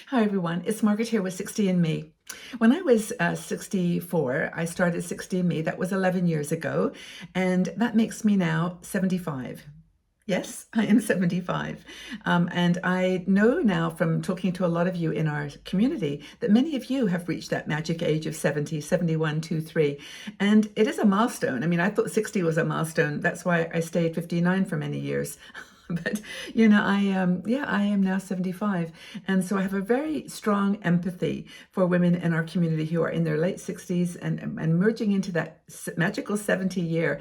Hi everyone, it's Margaret here with 60andMe. When I was 64, I started 60andMe. That was 11 years ago, and that makes me now 75. Yes, I am 75. And I know now from talking to a lot of you in our community that many of you have reached that magic age of 70, 71, 2, 3. And it is a milestone. I mean, I thought 60 was a milestone. That's why I stayed 59 for many years. But I am now 75, and so I have a very strong empathy for women in our community who are in their late 60s and merging into that magical 70 year.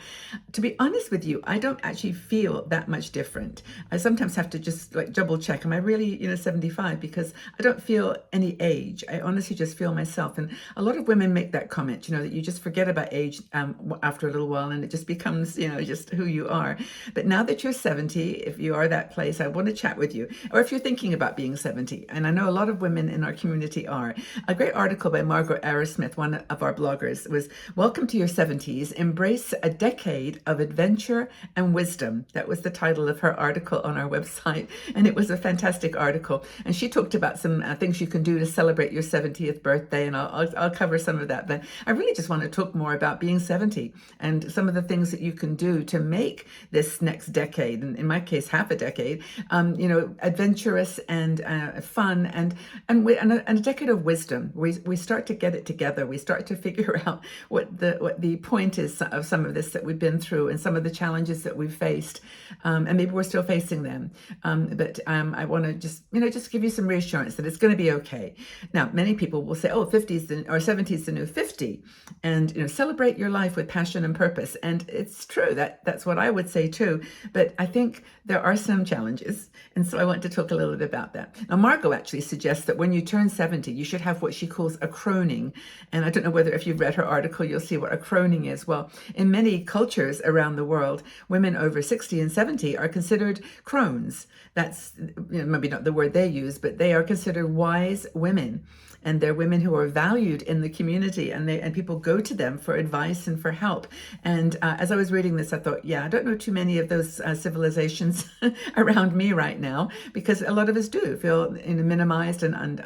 To be honest with you, I don't actually feel that much different. I sometimes have to just like double check, am I really 75? Because I don't feel any age. I honestly just feel myself. And a lot of women make that comment, that you just forget about age after a little while, and it just becomes just who you are. But now that you're 70, if you are that place, I want to chat with you. Or if you're thinking about being 70, and I know a lot of women in our community are. A great article by Margaret Arrowsmith, one of our bloggers, was Welcome to Your 70s, Embrace a Decade of Adventure and Wisdom. That was the title of her article on our website, and it was a fantastic article. And she talked about some things you can do to celebrate your 70th birthday, and I'll cover some of that. But I really just want to talk more about being 70 and some of the things that you can do to make this next decade, and in my case, half a decade, adventurous and fun, and a decade of wisdom. We start to get it together. We start to figure out what the point is of some of this that we've been through and some of the challenges that we've faced, and maybe we're still facing them. But I want to just give you some reassurance that it's going to be okay. Now, many people will say, "Oh, 50s or 70s the new 50," and celebrate your life with passion and purpose. And it's true that's what I would say too. But I think there are some challenges, and so I want to talk a little bit about that. Now, Margot actually suggests that when you turn 70, you should have what she calls a croning. And I don't know whether if you've read her article, you'll see what a croning is. Well, in many cultures around the world, women over 60 and 70 are considered crones. That's maybe not the word they use, but they are considered wise women. And they're women who are valued in the community, and people go to them for advice and for help. And as I was reading this, I thought, I don't know too many of those civilizations around me right now, because a lot of us do feel minimized and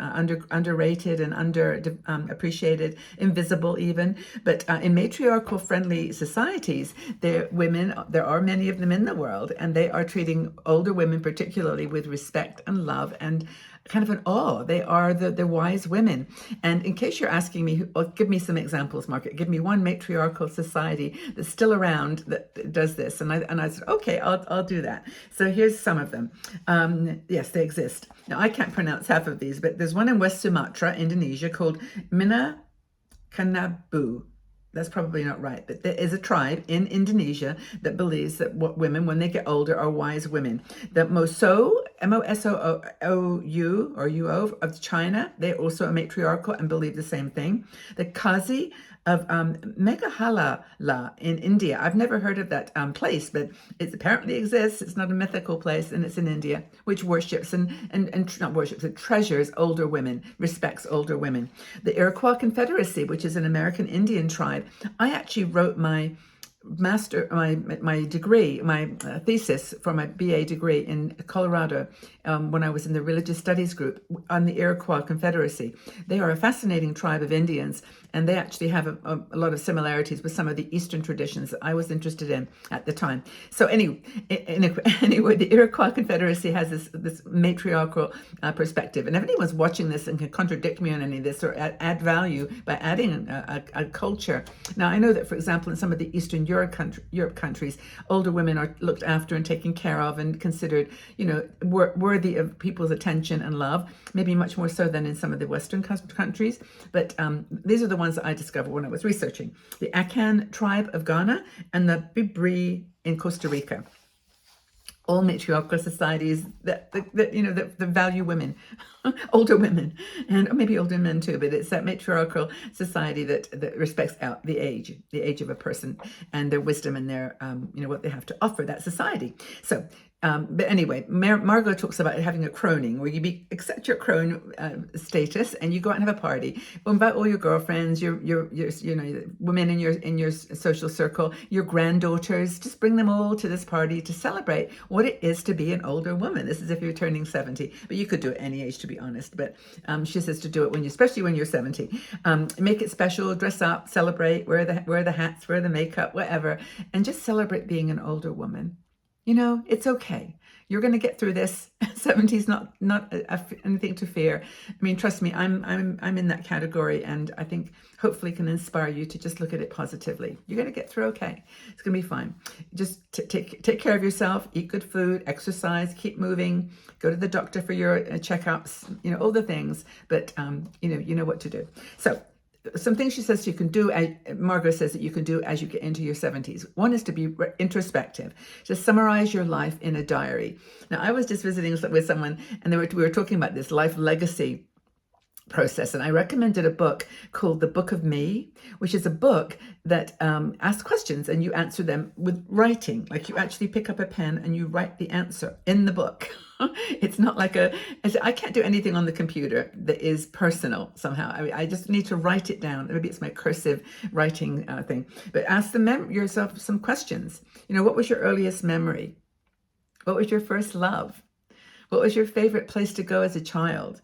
underrated and appreciated, invisible even. But in matriarchal friendly societies, there are many of them in the world, and they are treating older women particularly with respect and love and kind of an awe. They are the wise women. And in case you're asking me, give me some examples, Margaret. Give me one matriarchal society that's still around that does this. And I said, okay, I'll do that. So here's some of them. Yes, they exist. Now, I can't pronounce half of these, but there's one in West Sumatra, Indonesia, called Minangkabau. That's probably not right, but there is a tribe in Indonesia that believes that women, when they get older, are wise women. The Moso, Mosoou, or Uo of China, they're also a matriarchal and believe the same thing. The Kazi of Meghalaya in India. I've never heard of that place, but it apparently exists. It's not a mythical place, and it's in India, which worships and not worships, it treasures older women, respects older women. The Iroquois Confederacy, which is an American Indian tribe. I actually wrote my degree, my thesis for my BA degree in Colorado when I was in the religious studies group on the Iroquois Confederacy. They are a fascinating tribe of Indians, and they actually have a lot of similarities with some of the Eastern traditions that I was interested in at the time. So anyway, the Iroquois Confederacy has this matriarchal perspective. And if anyone's watching this and can contradict me on any of this or add value by adding a culture. Now, I know that, for example, in some of the Eastern Europe countries, older women are looked after and taken care of and considered, worthy of people's attention and love, maybe much more so than in some of the Western countries. But these are the ones that I discovered when I was researching. The Akan tribe of Ghana and the Bibri in Costa Rica. All matriarchal societies that value women, older women, and maybe older men too. But it's that matriarchal society that respects out the age of a person and their wisdom and their what they have to offer that society. So But anyway, Margot talks about having a croning, where you accept your crone status and you go out and have a party. Invite all your girlfriends, your women in your social circle, your granddaughters. Just bring them all to this party to celebrate what it is to be an older woman. This is if you're turning 70, but you could do it any age, to be honest. But she says to do it especially when you're 70. Make it special, dress up, celebrate, wear the hats, wear the makeup, whatever, and just celebrate being an older woman. It's okay. You're going to get through this. 70's not anything to fear. I mean, trust me, I'm in that category, and I think hopefully can inspire you to just look at it positively. You're going to get through okay. It's going to be fine. Just take care of yourself, eat good food, exercise, keep moving, go to the doctor for your checkups, all the things, but you know what to do. So some things she says you can do, Margot says that you can do as you get into your 70s. One is to be introspective. Just summarize your life in a diary. Now, I was just visiting with someone, and we were talking about this life legacy process, and I recommended a book called The Book of Me, which is a book that asks questions and you answer them with writing. Like, you actually pick up a pen and you write the answer in the book. It's not like I can't do anything on the computer that is personal somehow. I just need to write it down. Maybe it's my cursive writing thing. But ask yourself some questions. What was your earliest memory? What was your first love? What was your favorite place to go as a child?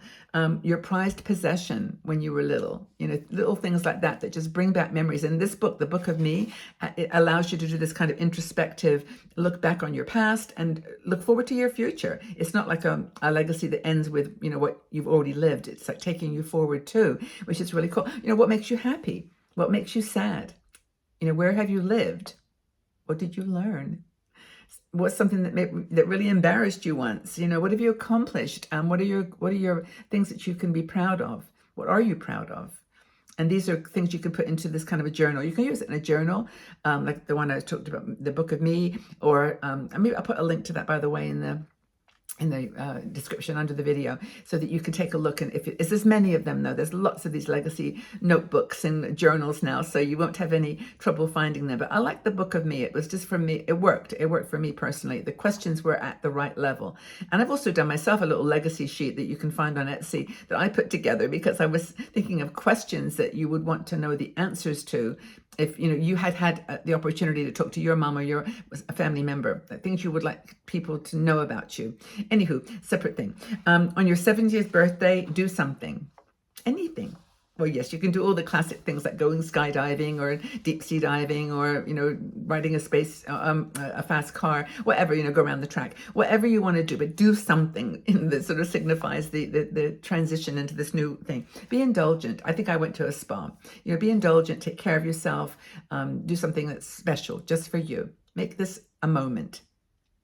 Your prized possession when you were little? Little things like that just bring back memories. And this book, The Book of Me, it allows you to do this kind of introspective look back on your past and look forward to your future. It's not like a legacy that ends with, what you've already lived. It's like taking you forward too, which is really cool. What makes you happy? What makes you sad? Where have you lived? What did you learn? What's something that really embarrassed you once? What have you accomplished? What are your things that you can be proud of? What are you proud of? And these are things you can put into this kind of a journal. You can use it in a journal, like the one I talked about, The Book of Me, or maybe I'll put a link to that, by the way, in the description under the video, so that you can take a look. And there's many of them, though. There's lots of these legacy notebooks and journals now, so you won't have any trouble finding them. But I like The Book of Me. It was just for me. It worked for me personally. The questions were at the right level. And I've also done myself a little legacy sheet that you can find on Etsy that I put together, because I was thinking of questions that you would want to know the answers to if you had the opportunity to talk to your mom or your family member, things you would like people to know about you. Anywho, separate thing. On your 70th birthday, do something, anything. Well, yes, you can do all the classic things like going skydiving or deep sea diving, or riding a fast car, whatever. Go around the track, whatever you want to do, but do something that sort of signifies the transition into this new thing. Be indulgent. I think I went to a spa. Be indulgent. Take care of yourself. Do something that's special just for you. Make this a moment.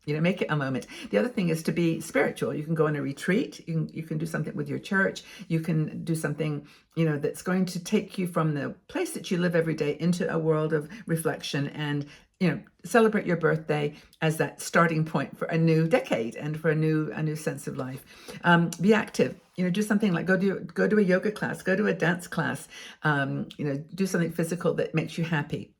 Make it a moment. The other thing is to be spiritual. You can go on a retreat. You can do something with your church. You can do something, that's going to take you from the place that you live every day into a world of reflection, and, celebrate your birthday as that starting point for a new decade and for a new sense of life. Be active. Do something like go to a yoga class, go to a dance class. Do something physical that makes you happy.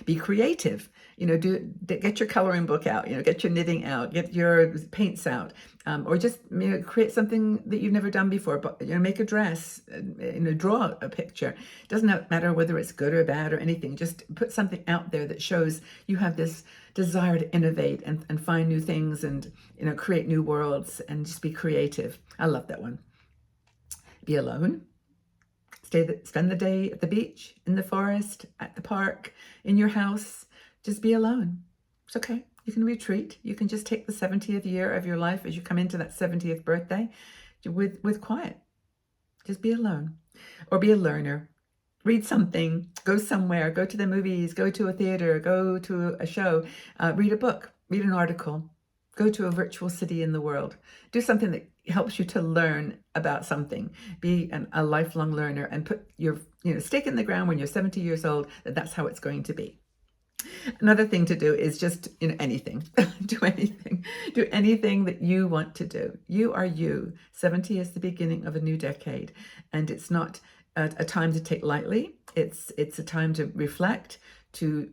Be creative. Get your coloring book out, get your knitting out, get your paints out, or just, create something that you've never done before, but, make a dress, draw a picture. It doesn't matter whether it's good or bad or anything. Just put something out there that shows you have this desire to innovate and find new things and, create new worlds, and just be creative. I love that one. Be alone. Spend the day at the beach, in the forest, at the park, in your house. Just be alone. It's okay. You can retreat. You can just take the 70th year of your life as you come into that 70th birthday with quiet. Just be alone. Or be a learner. Read something. Go somewhere. Go to the movies. Go to a theater. Go to a show. Read a book. Read an article. Go to a virtual city in the world. Do something that helps you to learn about something. Be a lifelong learner, and put your stake in the ground when you're 70 years old that's how it's going to be. Another thing to do is just anything. Do anything that you want to do. You are you. 70 is the beginning of a new decade, and it's not a time to take lightly. It's a time to reflect, to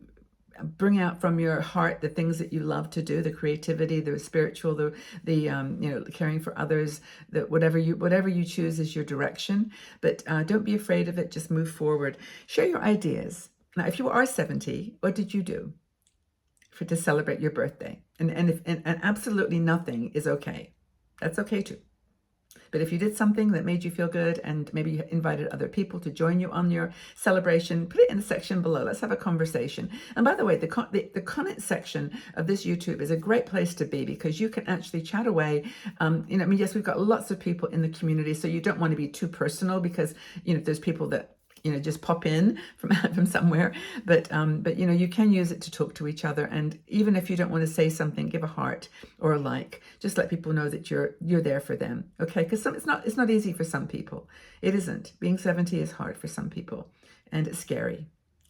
bring out from your heart the things that you love to do, the creativity, the spiritual, the caring for others, that whatever you choose is your direction. But don't be afraid of it. Just move forward. Share your ideas. Now, if you are 70, what did you do to celebrate your birthday? And absolutely nothing is okay. That's okay too. But if you did something that made you feel good and maybe you invited other people to join you on your celebration, put it in the section below. Let's have a conversation. And by the way, the comment section of this YouTube is a great place to be because you can actually chat away. Yes, we've got lots of people in the community, so you don't want to be too personal because, there's people that just pop in from somewhere, but you can use it to talk to each other. And even if you don't want to say something, give a heart or a like. Just let people know that you're there for them, okay? Because it's not easy for some people. It isn't. Being 70 is hard for some people, and it's scary,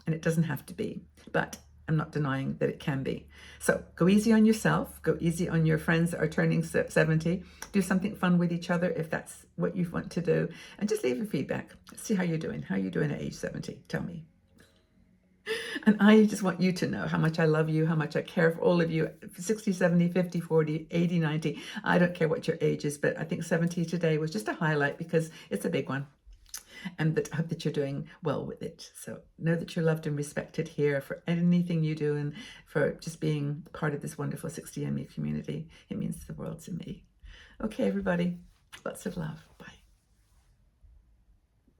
and it doesn't have to be. But I'm not denying that it can be. So go easy on yourself. Go easy on your friends that are turning 70. Do something fun with each other if that's what you want to do. And just leave your feedback. See how you're doing. How are you doing at age 70? Tell me. And I just want you to know how much I love you, how much I care for all of you. 60, 70, 50, 40, 80, 90. I don't care what your age is, but I think 70 today was just a highlight because it's a big one. And I hope that you're doing well with it. So know that you're loved and respected here for anything you do and for just being part of this wonderful 60 Me community. It means the world to me. Okay, everybody, lots of love.